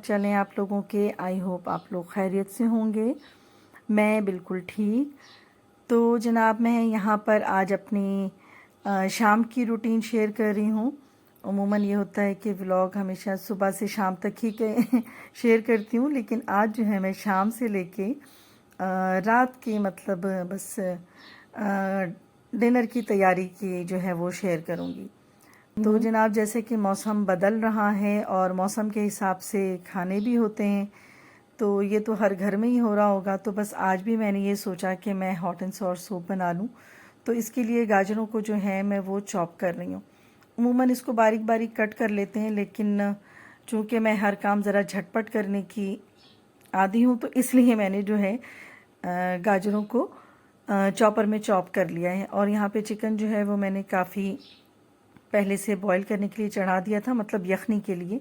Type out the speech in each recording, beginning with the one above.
चाल हैं आप लोगों के। आई होप आप लोग खैरियत से होंगे। मैं बिल्कुल ठीक। तो जनाब मैं यहाँ पर आज अपनी शाम की रूटीन शेयर कर रही हूँ। अमूमन ये होता है कि व्लॉग हमेशा सुबह से शाम तक ही शेयर करती हूँ, लेकिन आज जो है मैं शाम से लेके रात के मतलब बस डिनर की तैयारी की जो है वो शेयर करूँगी। तो जनाब जैसे कि मौसम बदल रहा है और मौसम के हिसाब से खाने भी होते हैं, तो ये तो हर घर में ही हो रहा होगा। तो बस आज भी मैंने ये सोचा कि मैं हॉट एंड सॉर सूप बना लूँ। तो इसके लिए गाजरों को जो है मैं वो चॉप कर रही हूँ। अमूमन इसको बारीक बारीक कट कर लेते हैं, लेकिन चूँकि मैं हर काम ज़रा झटपट करने की आदी हूँ, तो इसलिए मैंने जो है गाजरों को चॉपर में चॉप कर लिया है। और यहाँ पे चिकन जो है वो मैंने काफ़ी पहले से बॉईल करने के लिए चढ़ा दिया था, मतलब यखनी के लिए।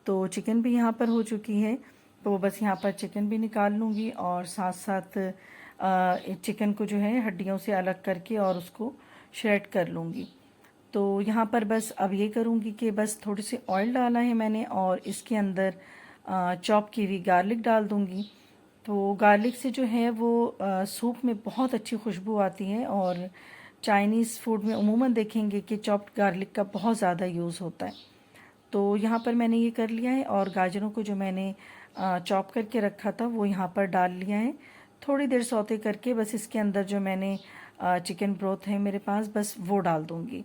तो चिकन भी यहाँ पर हो चुकी है। तो बस यहाँ पर चिकन भी निकाल लूँगी और साथ साथ चिकन को जो है हड्डियों से अलग करके और उसको श्रेड कर लूँगी। तो यहाँ पर बस अब ये करूँगी कि बस थोड़ी सी ऑयल डाला है मैंने और इसके अंदर चॉप की हुई गार्लिक डाल दूँगी। तो गार्लिक से जो है वो सूप में बहुत अच्छी खुशबू आती है। और चाइनीज़ फूड में उमूमन देखेंगे कि चॉप्ड गार्लिक का बहुत ज़्यादा यूज़ होता है। तो यहाँ पर मैंने ये कर लिया है और गाजरों को जो मैंने चॉप करके रखा था वो यहाँ पर डाल लिया है। थोड़ी देर सौते करके बस इसके अंदर जो मैंने चिकन ब्रोथ है मेरे पास, बस वो डाल दूँगी,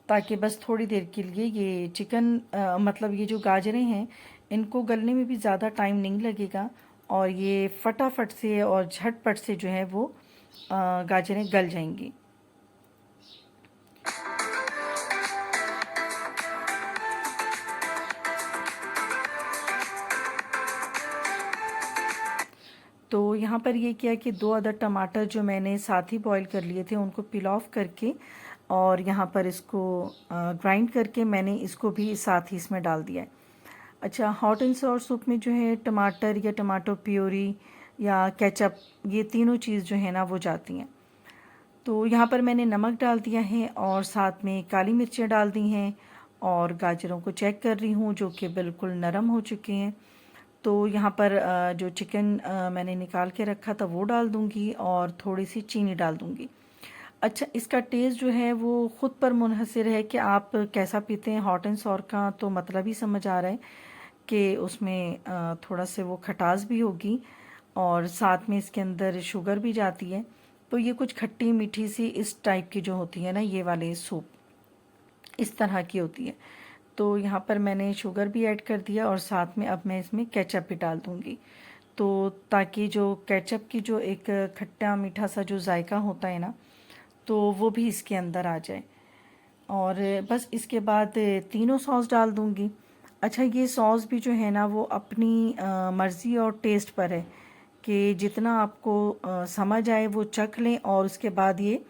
ताकि बस थोड़ी देर के लिए ये चिकन मतलब ये जो गाजरें हैं इनको गलने में भी ज़्यादा टाइम नहीं लगेगा और ये फटाफट से और झटपट से जो है वो गाजरें गल जाएंगी। तो यहाँ पर ये किया कि 2 अदर टमाटर जो मैंने साथ ही बॉईल कर लिए थे उनको पील ऑफ करके और यहाँ पर इसको ग्राइंड करके मैंने इसको भी साथ ही इसमें डाल दिया है। अच्छा, हॉट एंड सॉर सूप में जो है टमाटर या टमाटो प्योरी या केचप, ये तीनों चीज़ जो है ना वो जाती हैं। तो यहाँ पर मैंने नमक डाल दिया है और साथ में काली मिर्चें डाल दी हैं और गाजरों को चेक कर रही हूँ जो कि बिल्कुल नरम हो चुके हैं। तो यहाँ पर जो चिकन मैंने निकाल के रखा था वो डाल दूँगी और थोड़ी सी चीनी डाल दूँगी। अच्छा, इसका टेस्ट जो है वो ख़ुद पर मुनहसर है कि आप कैसा पीते हैं। हॉट एंड सॉर का तो मतलब ही समझ आ रहा है कि उसमें थोड़ा से वो खटास भी होगी और साथ में इसके अंदर शुगर भी जाती है। तो ये कुछ खट्टी मीठी सी इस टाइप की जो होती है ना, ये वाले सूप इस तरह की होती है। तो यहाँ पर मैंने शुगर भी ऐड कर दिया और साथ में अब मैं इसमें केचप भी डाल दूँगी, तो ताकि जो केचप की जो एक खट्टा मीठा सा जो जायका होता है ना, तो वो भी इसके अंदर आ जाए। और बस इसके बाद तीनों सॉस डाल दूँगी। अच्छा, ये सॉस भी जो है ना वो अपनी मर्ज़ी और टेस्ट पर है कि जितना आपको समझ आए वो चख लें और उसके बाद ये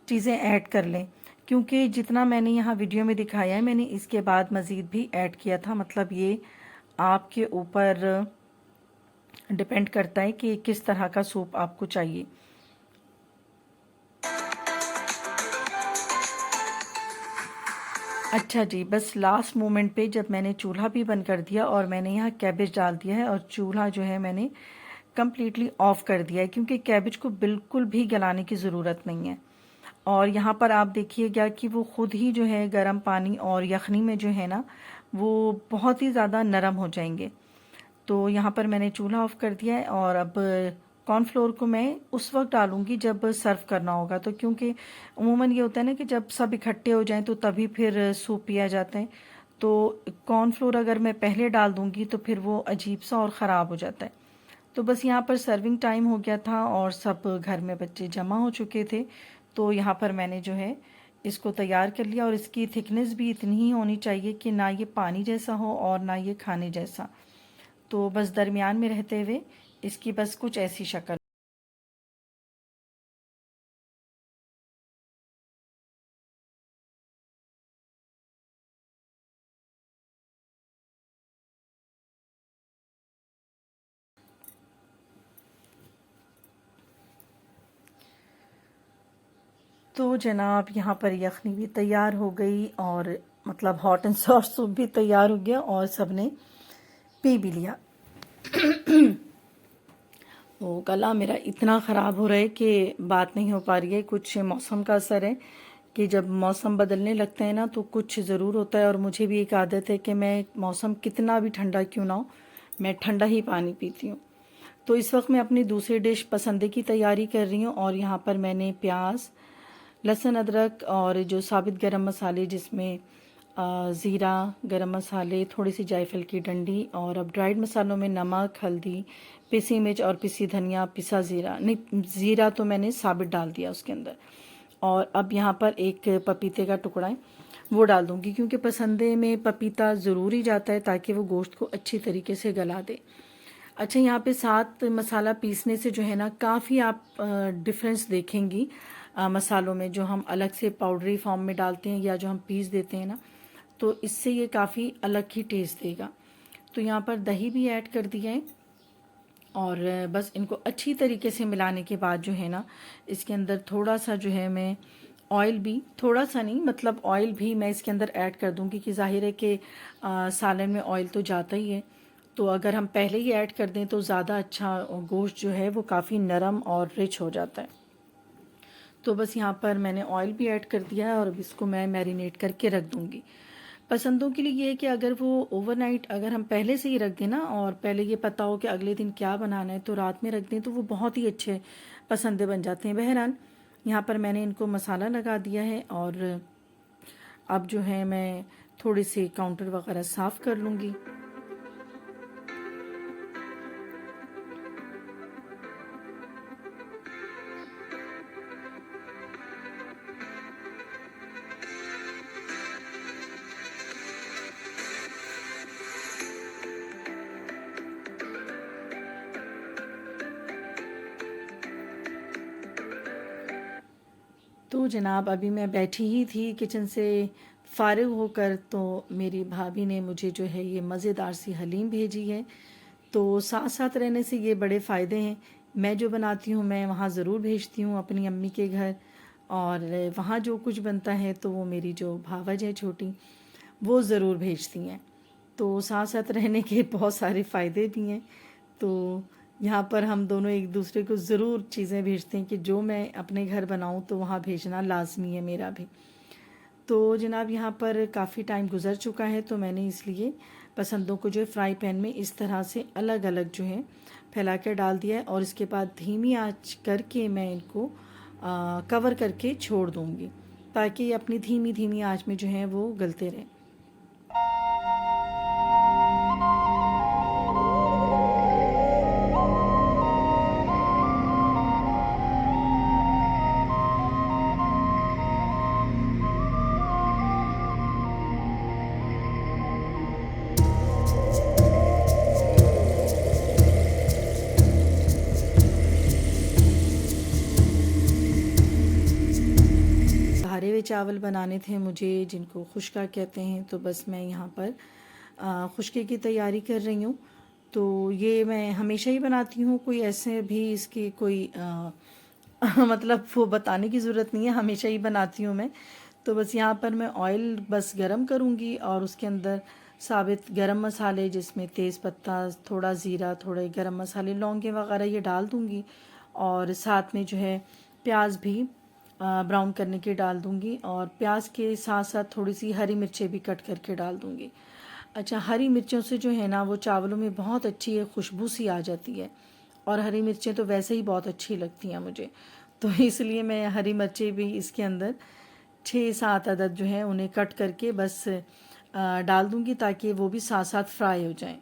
चीज़ें ऐड कर लें। क्योंकि जितना मैंने यहाँ वीडियो में दिखाया है मैंने इसके बाद मज़ीद भी ऐड किया था। मतलब ये आपके ऊपर डिपेंड करता है कि किस तरह का सूप आपको चाहिए। अच्छा जी, बस लास्ट मोमेंट पे जब मैंने चूल्हा भी बंद कर दिया और मैंने यहाँ कैबेज डाल दिया है और चूल्हा जो है मैंने कम्प्लीटली ऑफ़ कर दिया है, क्योंकि कैबेज को बिल्कुल भी गलाने की ज़रूरत नहीं है। और यहाँ पर आप देखिएगा कि वो ख़ुद ही जो है गर्म पानी और यखनी में जो है ना वो बहुत ही ज़्यादा नरम हो जाएंगे। तो यहाँ पर मैंने चूल्हा ऑफ़ कर दिया है और अब कॉर्नफ्लोर को मैं उस वक्त डालूँगी जब सर्व करना होगा। तो क्योंकि अमूमन ये होता है ना कि जब सब इकट्ठे हो जाएं तो तभी फिर सूप पिया जाता है। तो कॉर्नफ्लोर अगर मैं पहले डाल दूँगी तो फिर वो अजीब सा और ख़राब हो जाता है। तो बस यहाँ पर सर्विंग टाइम हो गया था और सब घर में बच्चे जमा हो चुके थे। तो यहाँ पर मैंने जो है इसको तैयार कर लिया और इसकी थिकनेस भी इतनी ही होनी चाहिए कि ना ये पानी जैसा हो और ना ये खाने जैसा। तो बस दरमियान में रहते हुए इसकी बस कुछ ऐसी शक्ल। तो जनाब यहाँ पर यखनी भी तैयार हो गई और मतलब हॉट एंड सॉर सूप भी तैयार हो गया और सब ने पी भी लिया। वो गला मेरा इतना ख़राब हो रहा है कि बात नहीं हो पा रही है। कुछ मौसम का असर है कि जब मौसम बदलने लगते हैं ना तो कुछ ज़रूर होता है। और मुझे भी एक आदत है कि मैं मौसम कितना भी ठंडा क्यों ना हो, मैं ठंडा ही पानी पीती हूँ। तो इस वक्त मैं अपनी दूसरी डिश पसंदे की तैयारी कर रही हूँ। और यहाँ पर मैंने प्याज, लहसुन, अदरक और जो साबित गरम मसाले जिसमें ज़ीरा, गरम मसाले, थोड़ी सी जायफल की डंडी और अब ड्राइड मसालों में नमक, हल्दी, पिसी मिर्च और पिसी धनिया, पिसा ज़ीरा, नहीं ज़ीरा तो मैंने साबित डाल दिया उसके अंदर। और अब यहाँ पर एक पपीते का टुकड़ा है वो डाल दूँगी, क्योंकि पसंदे में पपीता ज़रूर ही जाता है ताकि वो गोश्त को अच्छी तरीके से गला दे। अच्छा, यहाँ पे साथ मसाला पीसने से जो है ना काफ़ी आप डिफरेंस देखेंगी मसालों में, जो हम अलग से पाउडरी फॉर्म में डालते हैं या जो हम पीस देते हैं ना, तो इससे ये काफ़ी अलग ही टेस्ट देगा। तो यहाँ पर दही भी ऐड कर दिया है और बस इनको अच्छी तरीके से मिलाने के बाद जो है ना, इसके अंदर थोड़ा सा जो है मैं ऑयल भी, थोड़ा सा नहीं मतलब ऑयल भी मैं इसके अंदर ऐड कर दूँगी कि ज़ाहिर है कि सालन में ऑयल तो जाता ही है। तो अगर हम पहले ही ऐड कर दें तो ज़्यादा अच्छा गोश्त जो है वो काफ़ी नरम और रिच हो जाता है। तो बस यहाँ पर मैंने ऑयल भी ऐड कर दिया है और अब इसको मैं मैरिनेट करके रख दूँगी। पसंदों के लिए ये है कि अगर वो ओवरनाइट अगर हम पहले से ही रख दें ना, और पहले ये पता हो कि अगले दिन क्या बनाना है, तो रात में रख दें तो वो बहुत ही अच्छे पसंदे बन जाते हैं। बहरहाल यहाँ पर मैंने इनको मसाला लगा दिया है और अब जो है मैं थोड़े से काउंटर वगैरह साफ़ कर लूँगी। तो जनाब अभी मैं बैठी ही थी किचन से फ़ारिग होकर, तो मेरी भाभी ने मुझे जो है ये मज़ेदार सी हलीम भेजी है। तो साथ साथ रहने से ये बड़े फ़ायदे हैं। मैं जो बनाती हूँ मैं वहाँ ज़रूर भेजती हूँ अपनी अम्मी के घर, और वहाँ जो कुछ बनता है तो वो मेरी जो भावज है छोटी, वो ज़रूर भेजती हैं। तो साथ साथ रहने के बहुत सारे फ़ायदे भी हैं। तो यहाँ पर हम दोनों एक दूसरे को ज़रूर चीज़ें भेजते हैं कि जो मैं अपने घर बनाऊँ तो वहाँ भेजना लाजमी है मेरा भी। तो जनाब यहाँ पर काफ़ी टाइम गुज़र चुका है, तो मैंने इसलिए पसंदों को जो है फ्राई पैन में इस तरह से अलग अलग जो है फैला कर डाल दिया है और इसके बाद धीमी आंच करके मैं इनको कवर करके छोड़ दूँगी, ताकि अपनी धीमी धीमी आंच में जो है वो गलते रहें। भरे हुए चावल बनाने थे मुझे, जिनको खुश्का कहते हैं, तो बस मैं यहाँ पर खुश्के की तैयारी कर रही हूँ। तो ये मैं हमेशा ही बनाती हूँ, कोई ऐसे भी इसकी कोई मतलब वो बताने की ज़रूरत नहीं है, हमेशा ही बनाती हूँ मैं। तो बस यहाँ पर मैं ऑयल बस गरम करूँगी और उसके अंदर साबित गरम मसाले जिसमें तेज़ पत्ता, थोड़ा ज़ीरा, थोड़े गरम मसाले, लौंगे वगैरह ये डाल दूँगी और साथ में जो है प्याज भी ब्राउन करने के डाल दूँगी और प्याज के साथ साथ थोड़ी सी हरी मिर्चें भी कट करके डाल दूँगी। अच्छा, हरी मिर्चों से जो है ना वो चावलों में बहुत अच्छी है खुशबू सी आ जाती है, और हरी मिर्चें तो वैसे ही बहुत अच्छी लगती हैं मुझे, तो इसलिए मैं हरी मिर्चें भी इसके अंदर 6-7 अदद जो है उन्हें कट करके बस डाल दूँगी, ताकि वो भी साथ साथ फ्राई हो जाएं।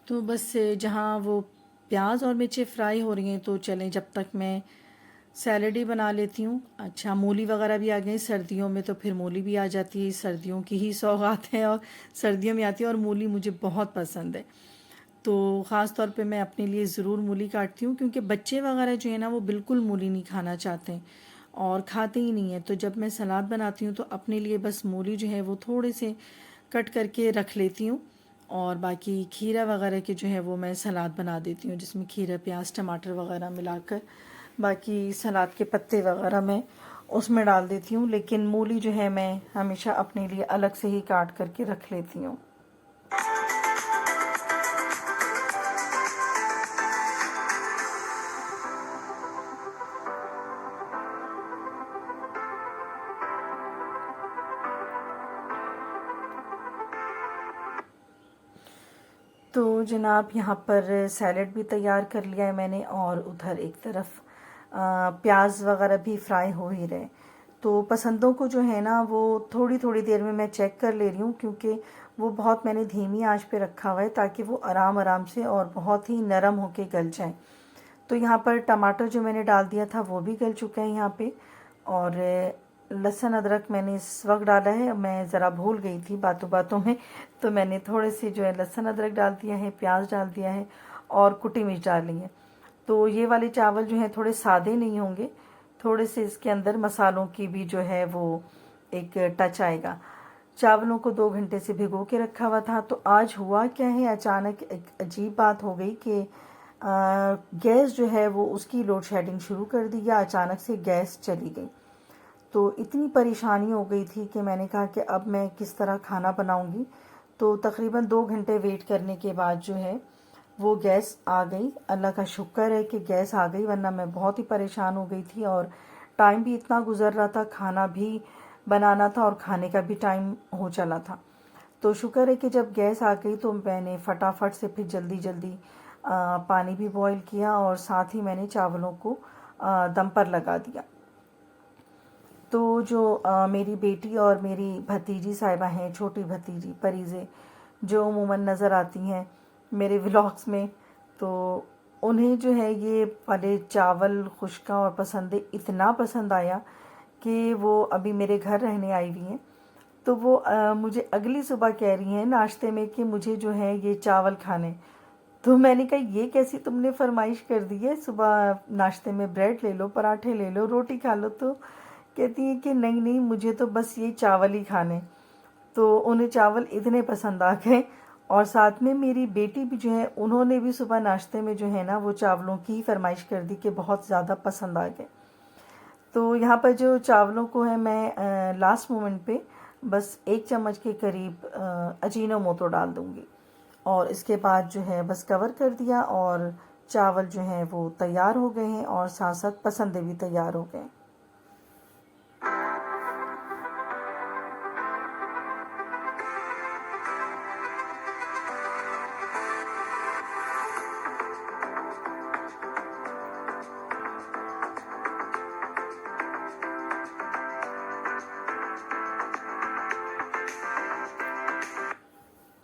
तो बस जहाँ वो प्याज और मिर्चें फ्राई हो रही हैं तो चलें जब तक मैं सैलड ही बना लेती हूँ। अच्छा, मूली वगैरह भी आ गई, सर्दियों में तो फिर मूली भी आ जाती है, सर्दियों की ही सौगात है और सर्दियों में आती है, और मूली मुझे बहुत पसंद है। तो ख़ास तौर पे मैं अपने लिए ज़रूर मूली काटती हूँ, क्योंकि बच्चे वगैरह जो है ना वो बिल्कुल मूली नहीं खाना चाहते हैं, और खाते ही नहीं है। तो जब मैं सलाद बनाती हूँ तो अपने लिए बस मूली जो है वो थोड़े से कट करके रख लेती हूँ, और बाकी खीरा वगैरह के जो है वो मैं सलाद बना देती हूँ, जिसमें खीरा प्याज टमाटर वगैरह मिलाकर बाकी सलाद के पत्ते वगैरह मैं उसमें डाल देती हूँ। लेकिन मूली जो है मैं हमेशा अपने लिए अलग से ही काट करके रख लेती हूँ। तो जनाब यहाँ पर सैलड भी तैयार कर लिया है मैंने, और उधर एक तरफ प्याज वगैरह भी फ्राई हो ही रहे। तो पसंदों को जो है ना वो थोड़ी थोड़ी देर में मैं चेक कर ले रही हूँ, क्योंकि वो बहुत मैंने धीमी आंच पे रखा हुआ है ताकि वो आराम आराम से और बहुत ही नरम होके गल जाए। तो यहाँ पर टमाटर जो मैंने डाल दिया था वो भी गल चुका है यहाँ पे, और लहसुन अदरक मैंने इस वक्त डाला है, मैं ज़रा भूल गई थी बातों बातों में, तो मैंने थोड़े से जो है लहसुन अदरक डाल दिया है, प्याज डाल दिया है और कुटी मिर्च डाली है। तो ये वाले चावल जो हैं थोड़े सादे नहीं होंगे, थोड़े से इसके अंदर मसालों की भी जो है वो एक टच आएगा। चावलों को 2 घंटे से भिगो के रखा हुआ था। तो आज हुआ क्या है, अचानक एक अजीब बात हो गई कि गैस जो है वो उसकी लोड शेडिंग शुरू कर दी, या अचानक से गैस चली गई। तो इतनी परेशानी हो गई थी कि मैंने कहा कि अब मैं किस तरह खाना बनाऊंगी। तो तकरीबन 2 घंटे वेट करने के बाद जो है वो गैस आ गई। अल्लाह का शुक्र है कि गैस आ गई, वरना मैं बहुत ही परेशान हो गई थी, और टाइम भी इतना गुजर रहा था, खाना भी बनाना था और खाने का भी टाइम हो चला था। तो शुक्र है कि जब गैस आ गई तो मैंने फटाफट से फिर जल्दी जल्दी पानी भी बॉईल किया, और साथ ही मैंने चावलों को दम पर लगा दिया। तो जो मेरी बेटी और मेरी भतीजी साहिबा हैं, छोटी भतीजी परीज़े, जो अमूमन नज़र आती हैं मेरे व्लॉग्स में, तो उन्हें जो है ये वाले चावल खुश्का और पसंदे इतना पसंद आया कि वो अभी मेरे घर रहने आई हुई हैं। तो वो मुझे अगली सुबह कह रही हैं नाश्ते में कि मुझे जो है ये चावल खाने। तो मैंने कहा ये कैसी तुमने फरमाइश कर दी है, सुबह नाश्ते में ब्रेड ले लो, पराठे ले लो, रोटी खा लो। तो कहती हैं कि नहीं नहीं, मुझे तो बस ये चावल ही खाने। तो उन्हें चावल इतने पसंद आ गए। और साथ में मेरी बेटी भी जो है, उन्होंने भी सुबह नाश्ते में जो है ना वो चावलों की ही फरमाइश कर दी कि बहुत ज़्यादा पसंद आ गए। तो यहाँ पर जो चावलों को है मैं लास्ट मोमेंट पे बस 1 चम्मच के करीब अजीनोमोटो डाल दूँगी, और इसके बाद जो है बस कवर कर दिया, और चावल जो हैं वो तैयार हो गए हैं, और साथ साथ पसंदे भी तैयार हो गए।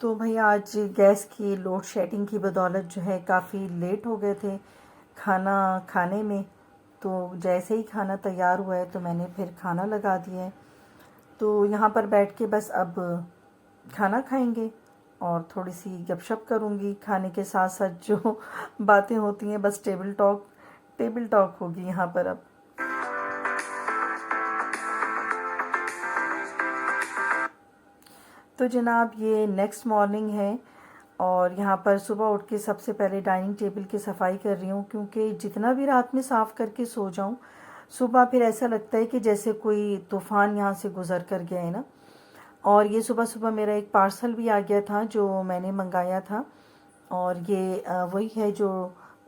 तो भैया आज गैस की लोड शेडिंग की बदौलत जो है काफ़ी लेट हो गए थे खाना खाने में। तो जैसे ही खाना तैयार हुआ है तो मैंने फिर खाना लगा दिया है। तो यहाँ पर बैठ के बस अब खाना खाएंगे, और थोड़ी सी गपशप करूँगी। खाने के साथ साथ जो बातें होती हैं, बस टेबल टॉक होगी यहाँ पर अब। तो जनाब ये नेक्स्ट मॉर्निंग है, और यहाँ पर सुबह उठ के सबसे पहले डाइनिंग टेबल की सफाई कर रही हूँ, क्योंकि जितना भी रात में साफ़ करके सो जाऊँ, सुबह फिर ऐसा लगता है कि जैसे कोई तूफ़ान यहाँ से गुज़र कर गया है ना। और ये सुबह सुबह मेरा एक पार्सल भी आ गया था जो मैंने मंगाया था, और ये वही है जो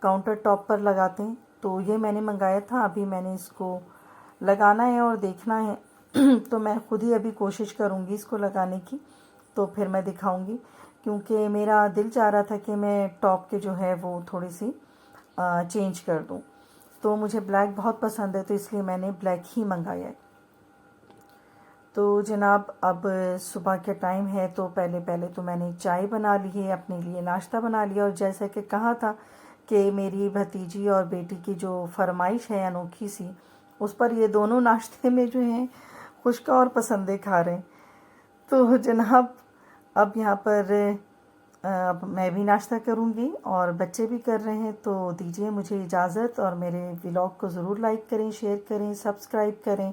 काउंटर टॉप पर लगाते हैं। तो ये मैंने मंगाया था, अभी मैंने इसको लगाना है और देखना है। तो मैं खुद ही अभी कोशिश करूँगी इसको लगाने की, तो फिर मैं दिखाऊंगी, क्योंकि मेरा दिल चाह रहा था कि मैं टॉप के जो है वो थोड़ी सी चेंज कर दूं। तो मुझे ब्लैक बहुत पसंद है, तो इसलिए मैंने ब्लैक ही मंगाया है। तो जनाब अब सुबह के टाइम है, तो पहले तो मैंने चाय बना ली है, अपने लिए नाश्ता बना लिया। और जैसा कि कहा था कि मेरी भतीजी और बेटी की जो फरमाइश है अनोखी सी, उस पर ये दोनों नाश्ते में जो हैं खुश्का और पसंदे खा रहे हैं। तो जनाब अब यहाँ पर अब मैं भी नाश्ता करूँगी और बच्चे भी कर रहे हैं, तो दीजिए मुझे इजाज़त और मेरे व्लॉग को ज़रूर लाइक करें, शेयर करें, सब्सक्राइब करें।